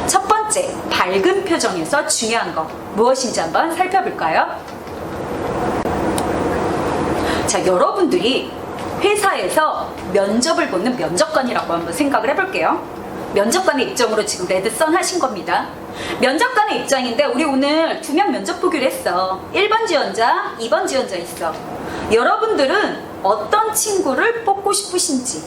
첫 번째, 밝은 표정에서 중요한 거 무엇인지 한번 살펴볼까요? 자, 여러분들이 회사에서 면접을 보는 면접관이라고 한번 생각을 해볼게요. 면접관의 입장으로 지금 레드선 하신 겁니다. 면접관의 입장인데 우리 오늘 2명 면접 보기로 했어. 1번 지원자, 2번 지원자 있어. 여러분들은 어떤 친구를 뽑고 싶으신지,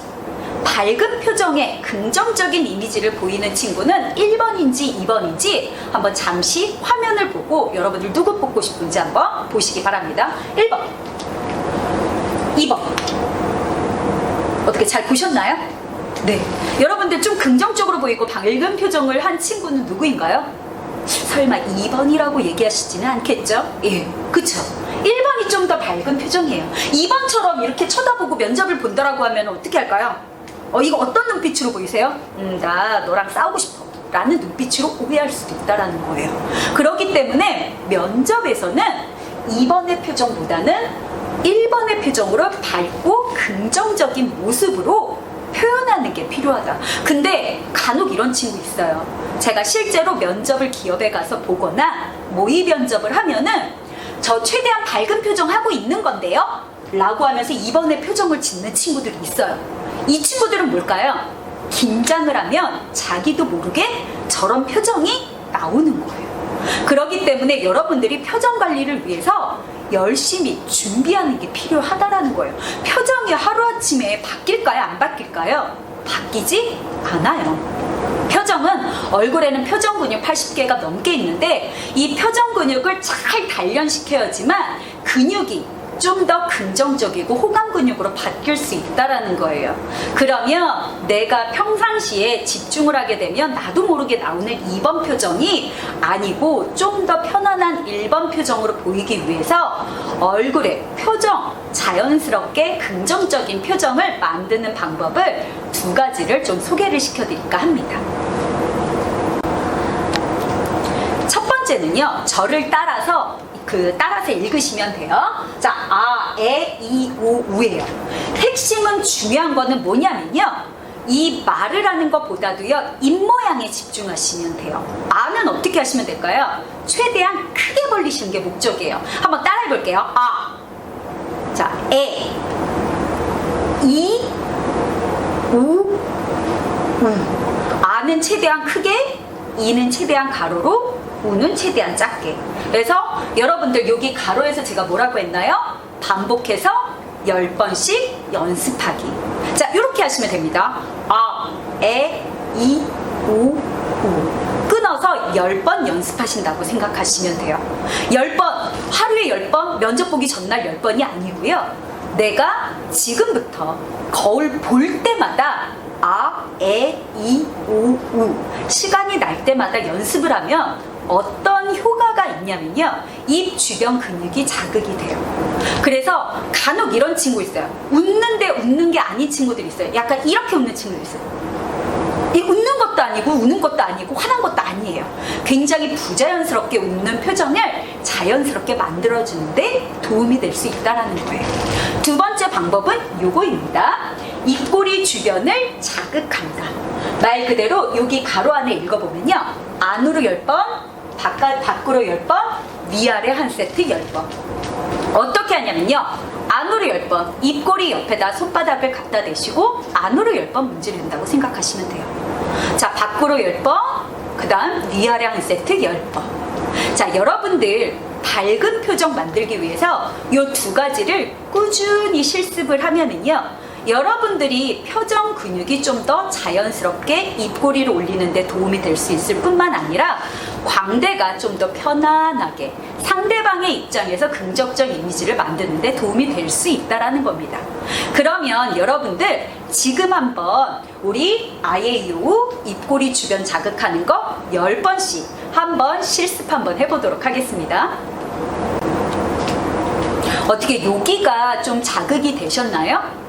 밝은 표정에 긍정적인 이미지를 보이는 친구는 1번인지 2번인지 한번 잠시 화면을 보고 여러분들 누구 뽑고 싶은지 한번 보시기 바랍니다. 1번, 2번. 어떻게 잘 보셨나요? 네. 여러분들 좀 긍정적으로 보이고 밝은 표정을 한 친구는 누구인가요? 설마 2번이라고 얘기하시지는 않겠죠? 예, 그쵸? 1번이 좀 더 밝은 표정이에요. 2번처럼 이렇게 쳐다보고 면접을 본다라고 하면 어떻게 할까요? 이거 어떤 눈빛으로 보이세요? 나 너랑 싸우고 싶어 라는 눈빛으로 오해할 수도 있다라는 거예요. 그렇기 때문에 면접에서는 2번의 표정보다는 1번의 표정으로 밝고 긍정적인 모습으로 표현하는 게 필요하다. 근데 간혹 이런 친구 있어요. 제가 실제로 면접을 기업에 가서 보거나 모의 면접을 하면은 저 최대한 밝은 표정 하고 있는 건데요 라고 하면서 2번의 표정을 짓는 친구들이 있어요. 이 친구들은 뭘까요? 긴장을 하면 자기도 모르게 저런 표정이 나오는 거예요. 그렇기 때문에 여러분들이 표정 관리를 위해서 열심히 준비하는 게 필요하다라는 거예요. 표정이 하루아침에 바뀔까요? 안 바뀔까요? 바뀌지 않아요. 표정은, 얼굴에는 표정 근육 80개가 넘게 있는데 이 표정 근육을 잘 단련시켜야지만 근육이 좀 더 긍정적이고 호감 근육으로 바뀔 수 있다라는 거예요. 그러면 내가 평상시에 집중을 하게 되면 나도 모르게 나오는 2번 표정이 아니고 좀 더 편안한 1번 표정으로 보이기 위해서 얼굴에 표정, 자연스럽게 긍정적인 표정을 만드는 방법을 2가지를 좀 소개를 시켜드릴까 합니다. 첫 번째는요, 저를 따라서 따라서 읽으시면 돼요. 자, 아, 에, 이, 오, 우예요. 핵심은, 중요한 거는 뭐냐면요, 이 말을 하는 것보다도요 입모양에 집중하시면 돼요. 아는 어떻게 하시면 될까요? 최대한 크게 벌리시는 게 목적이에요. 한번 따라해 볼게요. 아, 자, 에, 이, 우, 아는 최대한 크게, 이는 최대한 가로로, 우는 최대한 작게. 그래서 여러분들 여기 가로에서 제가 뭐라고 했나요? 반복해서 10번씩 연습하기. 자, 이렇게 하시면 됩니다. 아, 에, 이, 오, 우. 끊어서 10번 연습하신다고 생각하시면 돼요. 10번, 하루에 10번, 면접 보기 전날 10번이 아니고요. 내가 지금부터 거울 볼 때마다 아, 에, 이, 오, 우 시간이 날 때마다 연습을 하면 어떤 효과가 있냐면요, 입 주변 근육이 자극이 돼요. 그래서 간혹 이런 친구 있어요. 웃는데 웃는 게 아닌 친구들이 있어요. 약간 이렇게 웃는 친구들이 있어요. 이 웃는 것도 아니고 우는 것도 아니고 화난 것도 아니에요. 굉장히 부자연스럽게 웃는 표정을 자연스럽게 만들어주는데 도움이 될 수 있다는 거예요. 2번째 방법은 요거입니다. 입꼬리 주변을 자극한다. 말 그대로 여기 가로 안에 읽어보면요, 안으로 10번, 밖으로 10번, 위아래 한 세트 10번. 어떻게 하냐면요, 안으로 10번, 입꼬리 옆에다 손바닥을 갖다 대시고 안으로 10번 문지른다고 생각하시면 돼요. 자, 밖으로 10번, 그 다음 위아래 한 세트 10번. 자, 여러분들 밝은 표정 만들기 위해서 이 2가지를 꾸준히 실습을 하면은요, 여러분들이 표정 근육이 좀 더 자연스럽게 입꼬리를 올리는 데 도움이 될 수 있을 뿐만 아니라 광대가 좀 더 편안하게 상대방의 입장에서 긍정적 이미지를 만드는 데 도움이 될 수 있다는 겁니다. 그러면 여러분들 지금 한번 우리 아예요 입꼬리 주변 자극하는 거 10번씩 한번 실습 한번 해보도록 하겠습니다. 어떻게 여기가 좀 자극이 되셨나요?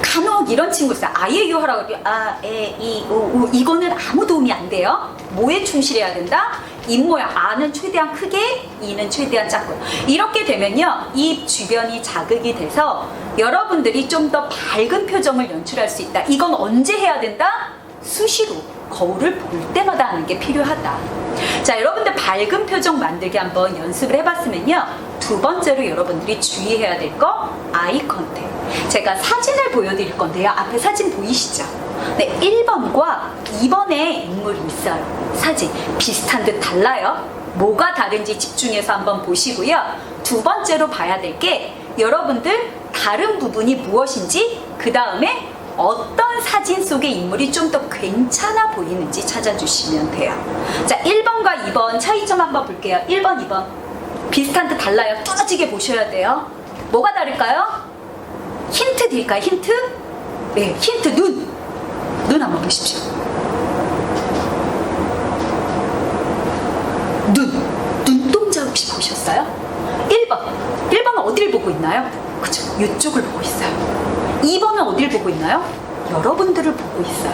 간혹 이런 친구 있어요. 아예요 하라고 하면 아, 에, 이, 오, 우. 이거는 아무 도움이 안 돼요. 뭐에 충실해야 된다? 입 모양 아는 최대한 크게, 이는 최대한 작고요. 이렇게 되면요, 입 주변이 자극이 돼서 여러분들이 좀 더 밝은 표정을 연출할 수 있다. 이건 언제 해야 된다? 수시로 거울을 볼 때마다 하는 게 필요하다. 자, 여러분들 밝은 표정 만들기 한번 연습을 해봤으면요, 두 번째로 여러분들이 주의해야 될 거 아이 컨택. 제가 사진을 보여드릴 건데요. 앞에 사진 보이시죠? 네, 1번과 2번의 인물이 있어요. 사진 비슷한 듯 달라요. 뭐가 다른지 집중해서 한번 보시고요. 두 번째로 봐야 될 게 여러분들 다른 부분이 무엇인지, 그 다음에 어떤 사진 속의 인물이 좀 더 괜찮아 보이는지 찾아주시면 돼요. 자, 1번과 2번 차이점 한번 볼게요. 1번, 2번 비슷한 듯 달라요. 뚜렷하게 보셔야 돼요. 뭐가 다를까요? 힌트 드릴까요? 힌트? 네, 힌트 눈 한번 보십시오. 눈동자 혹시 보셨어요? 1번은 어디를 보고 있나요? 그쵸, 이쪽을 보고 있어요. 2번은 어디를 보고 있나요? 여러분들을 보고 있어요.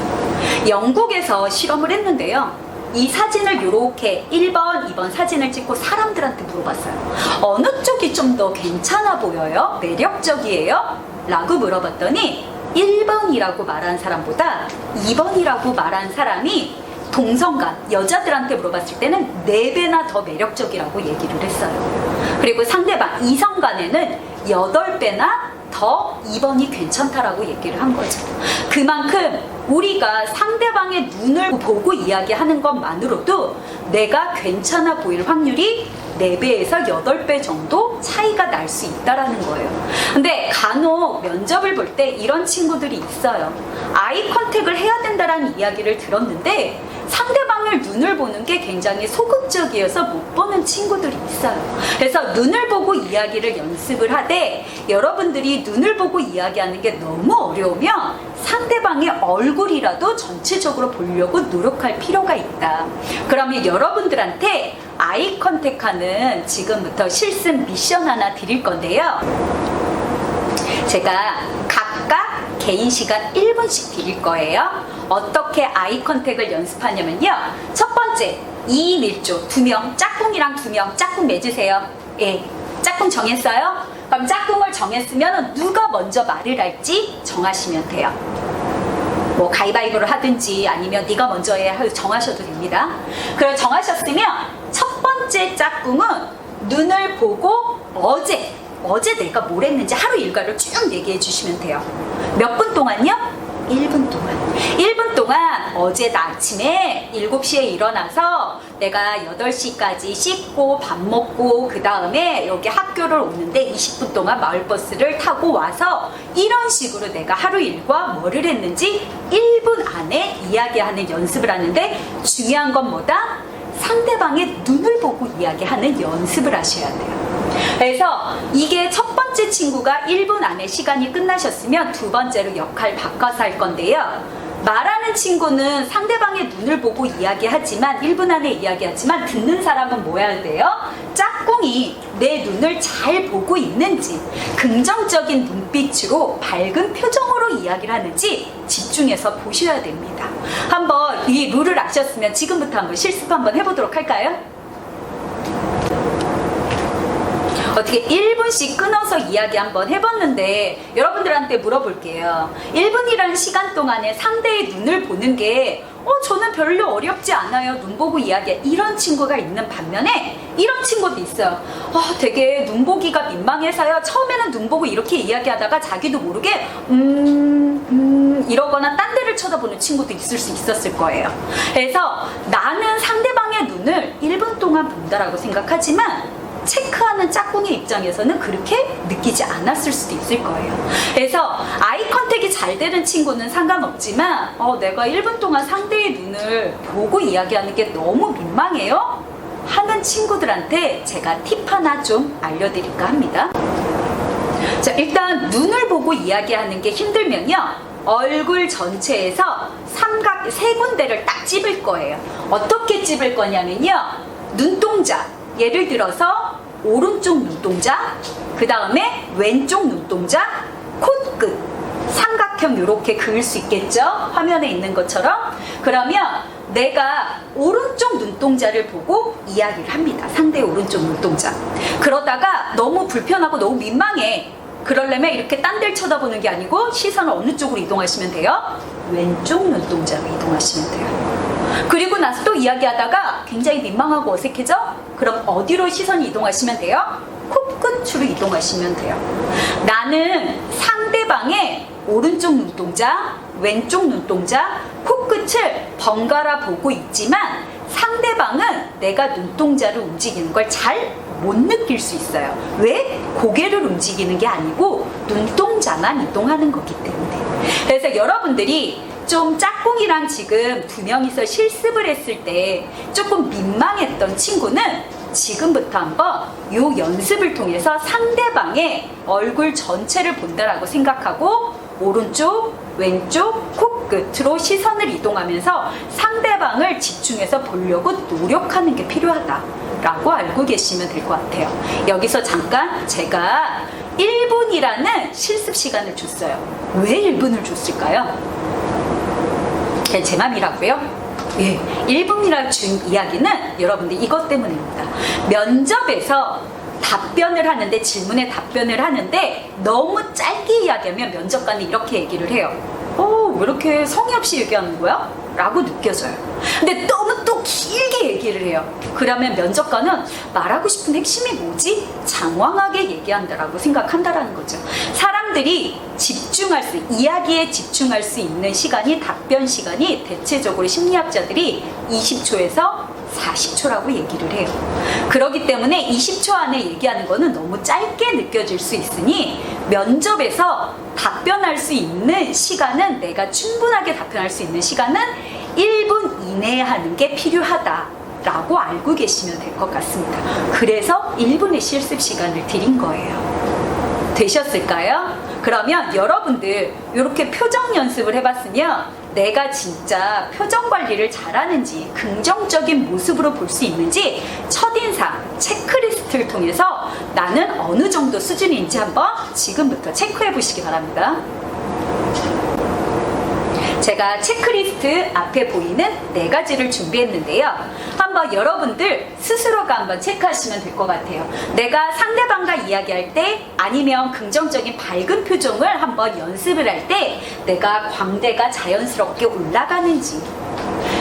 영국에서 실험을 했는데요, 이 사진을 이렇게 1번, 2번 사진을 찍고 사람들한테 물어봤어요. 어느 쪽이 좀 더 괜찮아 보여요? 매력적이에요? 라고 물어봤더니 1번이라고 말한 사람보다 2번이라고 말한 사람이 동성간, 여자들한테 물어봤을 때는 4배나 더 매력적이라고 얘기를 했어요. 그리고 상대방, 이성간에는 8배나 더 2번이 괜찮다라고 얘기를 한 거죠. 그만큼 우리가 상대방의 눈을 보고 이야기하는 것만으로도 내가 괜찮아 보일 확률이 4배에서 8배 정도 차이가 날 수 있다라는 거예요. 근데 간혹 면접을 볼 때 이런 친구들이 있어요. 아이 컨택을 해야 된다라는 이야기를 들었는데 상대방을 눈을 보는 게 굉장히 소극적이어서 못 보는 친구들이 있어요. 그래서 눈을 보고 이야기를 연습을 하되, 여러분들이 눈을 보고 이야기하는 게 너무 어려우면 상대방의 얼굴이라도 전체적으로 보려고 노력할 필요가 있다. 그러면 여러분들한테 아이 컨택하는 지금부터 실습 미션 하나 드릴 건데요. 제가 각각 개인 시간 1분씩 드릴 거예요. 어떻게 아이 컨택을 연습하냐면요, 첫 번째 2인 1조 2명, 짝꿍이랑 2명 짝꿍 맺으세요. 예, 짝꿍 정했어요? 그럼 짝꿍을 정했으면 누가 먼저 말을 할지 정하시면 돼요. 뭐 가위바위보를 하든지 아니면 네가 먼저 해 정하셔도 됩니다. 그걸 정하셨으면 첫 번째 짝꿍은 눈을 보고 어제 내가 뭘 했는지 하루 일과를 쭉 얘기해 주시면 돼요. 몇 분 동안요? 1분 동안. 1분 동안 어제 나 아침에 7시에 일어나서 내가 8시까지 씻고 밥 먹고 그 다음에 여기 학교를 오는데 20분 동안 마을버스를 타고 와서 이런 식으로 내가 하루 일과 뭐를 했는지 1분 안에 이야기하는 연습을 하는데, 중요한 건 뭐다? 상대방의 눈을 보고 이야기하는 연습을 하셔야 돼요. 그래서 이게 첫 번째 친구가 1분 안에 시간이 끝나셨으면 두 번째로 역할 바꿔서 할 건데요. 말하는 친구는 상대방의 눈을 보고 이야기하지만 1분 안에 이야기하지만 듣는 사람은 뭐 해야 돼요? 짝꿍이 내 눈을 잘 보고 있는지, 긍정적인 눈빛으로 밝은 표정으로 이야기를 하는지 집중해서 보셔야 됩니다. 한번 이 룰을 아셨으면 지금부터 한번 실습 한번 해보도록 할까요? 어떻게 1분씩 끊어서 이야기 한번 해봤는데 여러분들한테 물어볼게요. 1분이라는 시간 동안에 상대의 눈을 보는 게 저는 별로 어렵지 않아요. 눈 보고 이야기해. 이런 친구가 있는 반면에 이런 친구도 있어요. 되게 눈 보기가 민망해서요. 처음에는 눈 보고 이렇게 이야기하다가 자기도 모르게 이러거나 딴 데를 쳐다보는 친구도 있을 수 있었을 거예요. 그래서 나는 상대방의 눈을 1분 동안 본다라고 생각하지만 체크하는 짝꿍의 입장에서는 그렇게 느끼지 않았을 수도 있을 거예요. 그래서 아이 컨택이 잘 되는 친구는 상관없지만 내가 1분 동안 상대의 눈을 보고 이야기하는 게 너무 민망해요 하는 친구들한테 제가 팁 하나 좀 알려드릴까 합니다. 자, 일단 눈을 보고 이야기하는 게 힘들면요, 얼굴 전체에서 삼각 3군데를 딱 찝을 거예요. 어떻게 찝을 거냐면요, 눈동자, 예를 들어서 오른쪽 눈동자, 그 다음에 왼쪽 눈동자, 콧끝, 삼각형 이렇게 그을 수 있겠죠? 화면에 있는 것처럼. 그러면 내가 오른쪽 눈동자를 보고 이야기를 합니다. 상대의 오른쪽 눈동자. 그러다가 너무 불편하고 너무 민망해. 그러려면 이렇게 딴 데를 쳐다보는 게 아니고 시선을 어느 쪽으로 이동하시면 돼요? 왼쪽 눈동자로 이동하시면 돼요. 그리고 나서 또 이야기하다가 굉장히 민망하고 어색해져? 그럼 어디로 시선이 이동하시면 돼요? 코끝으로 이동하시면 돼요. 나는 상대방의 오른쪽 눈동자, 왼쪽 눈동자, 코끝을 번갈아 보고 있지만 상대방은 내가 눈동자를 움직이는 걸 잘 못 느낄 수 있어요. 왜? 고개를 움직이는 게 아니고 눈동자만 이동하는 거기 때문에. 그래서 여러분들이 좀 짝꿍이랑 지금 두 명이서 실습을 했을 때 조금 민망했던 친구는 지금부터 한번 이 연습을 통해서 상대방의 얼굴 전체를 본다라고 생각하고 오른쪽, 왼쪽, 코끝으로 시선을 이동하면서 상대방을 집중해서 보려고 노력하는 게 필요하다라고 알고 계시면 될 것 같아요. 여기서 잠깐 제가 1분이라는 실습 시간을 줬어요. 왜 1분을 줬을까요? 그냥 제 맘이라고요? 예, 1분이라 준 이야기는 여러분들 이것 때문입니다. 면접에서 답변을 하는데, 질문에 답변을 하는데 너무 짧게 이야기하면 면접관이 이렇게 얘기를 해요. 왜 이렇게 성의 없이 얘기하는 거야? 라고 느껴져요. 근데 너무 또 길게 얘기를 해요. 그러면 면접관은 말하고 싶은 핵심이 뭐지? 장황하게 얘기한다라고 생각한다라는 거죠. 사람들이 이야기에 집중할 수 있는 시간이, 답변 시간이 대체적으로 심리학자들이 20초에서 40초라고 얘기를 해요. 그렇기 때문에 20초 안에 얘기하는 거는 너무 짧게 느껴질 수 있으니 면접에서 답변할 수 있는 시간은, 내가 충분하게 답변할 수 있는 시간은 1분 이내에 하는 게 필요하다라고 알고 계시면 될 것 같습니다. 그래서 1분의 실습 시간을 드린 거예요. 되셨을까요? 그러면 여러분들 이렇게 표정 연습을 해봤으면 내가 진짜 표정 관리를 잘하는지, 긍정적인 모습으로 볼 수 있는지 첫인상 체크리스트를 통해서 나는 어느 정도 수준인지 한번 지금부터 체크해 보시기 바랍니다. 제가 체크리스트 앞에 보이는 4가지를 준비했는데요. 한번 여러분들 스스로가 한번 체크하시면 될 것 같아요. 내가 상대방과 이야기할 때, 아니면 긍정적인 밝은 표정을 한번 연습을 할 때 내가 광대가 자연스럽게 올라가는지,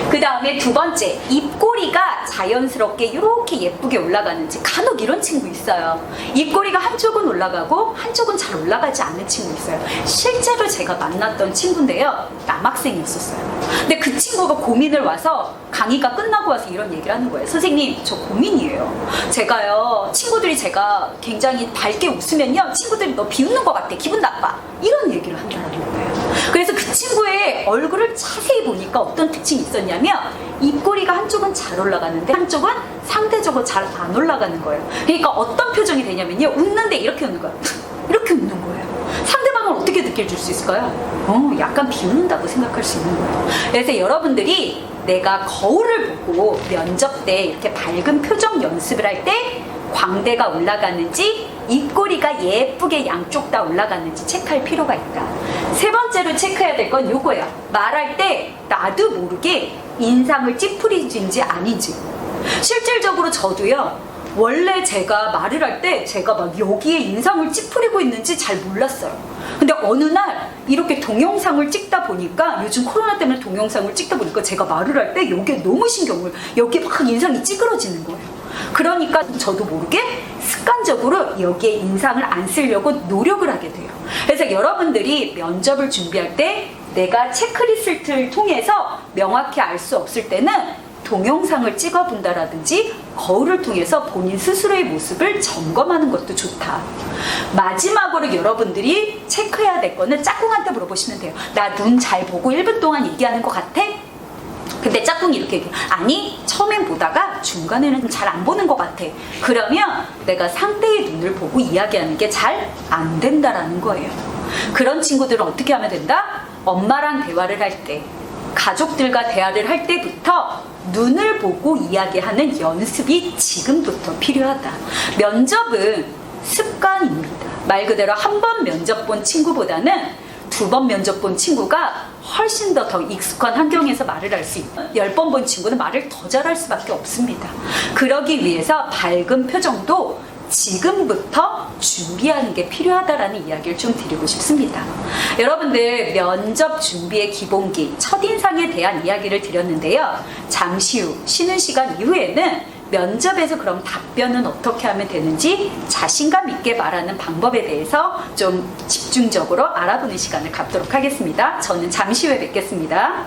그 다음에 2번째, 입꼬리가 자연스럽게 이렇게 예쁘게 올라가는지. 간혹 이런 친구 있어요. 입꼬리가 한쪽은 올라가고 한쪽은 잘 올라가지 않는 친구 있어요. 실제로 제가 만났던 친구인데요, 남학생이었었어요. 근데 그 친구가 고민을 와서, 강의가 끝나고 와서 이런 얘기를 하는 거예요. 선생님, 저 고민이에요. 제가요, 친구들이 제가 굉장히 밝게 웃으면요, 친구들이 너 비웃는 것 같아, 기분 나빠, 이런 얘기를 한다는 거예요. 그래서 그 친구의 얼굴을 자세히 보니까 어떤 특징이 있었냐면, 입꼬리가 한쪽은 잘 올라가는데 한쪽은 상대적으로 잘 안 올라가는 거예요. 그러니까 어떤 표정이 되냐면요, 웃는데 이렇게 웃는 거예요. 이렇게 웃는 거예요. 상대방은 어떻게 느껴질 수 있을까요? 약간 비웃는다고 생각할 수 있는 거예요. 그래서 여러분들이 내가 거울을 보고 면접 때 이렇게 밝은 표정 연습을 할 때 광대가 올라가는지, 입꼬리가 예쁘게 양쪽 다 올라가는지 체크할 필요가 있다. 3번째로 체크해야 될 건 요거야. 말할 때 나도 모르게 인상을 찌푸리는지 아닌지. 실질적으로 저도요, 원래 제가 말을 할 때 제가 막 여기에 인상을 찌푸리고 있는지 잘 몰랐어요. 근데 어느 날 이렇게 동영상을 찍다 보니까, 요즘 코로나 때문에 동영상을 찍다 보니까 제가 말을 할 때 여기에 너무 여기에 막 인상이 찌그러지는 거예요. 그러니까 저도 모르게 습관적으로 여기에 인상을 안 쓰려고 노력을 하게 돼요. 그래서 여러분들이 면접을 준비할 때 내가 체크리스트를 통해서 명확히 알 수 없을 때는 동영상을 찍어본다라든지 거울을 통해서 본인 스스로의 모습을 점검하는 것도 좋다. 마지막으로 여러분들이 체크해야 될 거는 짝꿍한테 물어보시면 돼요. 나 눈 잘 보고 1분 동안 얘기하는 것 같아? 근데 짝꿍이 이렇게 얘기해. 아니, 처음엔 보다가 중간에는 잘 안 보는 것 같아. 그러면 내가 상대의 눈을 보고 이야기하는 게 잘 안 된다라는 거예요. 그런 친구들은 어떻게 하면 된다? 엄마랑 대화를 할 때, 가족들과 대화를 할 때부터 눈을 보고 이야기하는 연습이 지금부터 필요하다. 면접은 습관입니다. 말 그대로 한 번 면접 본 친구보다는 두 번 면접 본 친구가 훨씬 더 익숙한 환경에서 말을 할 수 있고 10번 본 친구는 말을 더 잘할 수밖에 없습니다. 그러기 위해서 밝은 표정도 지금부터 준비하는 게 필요하다라는 이야기를 좀 드리고 싶습니다. 여러분들 면접 준비의 기본기, 첫인상에 대한 이야기를 드렸는데요. 잠시 후 쉬는 시간 이후에는 면접에서 그럼 답변은 어떻게 하면 되는지 자신감 있게 말하는 방법에 대해서 좀 집중적으로 알아보는 시간을 갖도록 하겠습니다. 저는 잠시 후에 뵙겠습니다.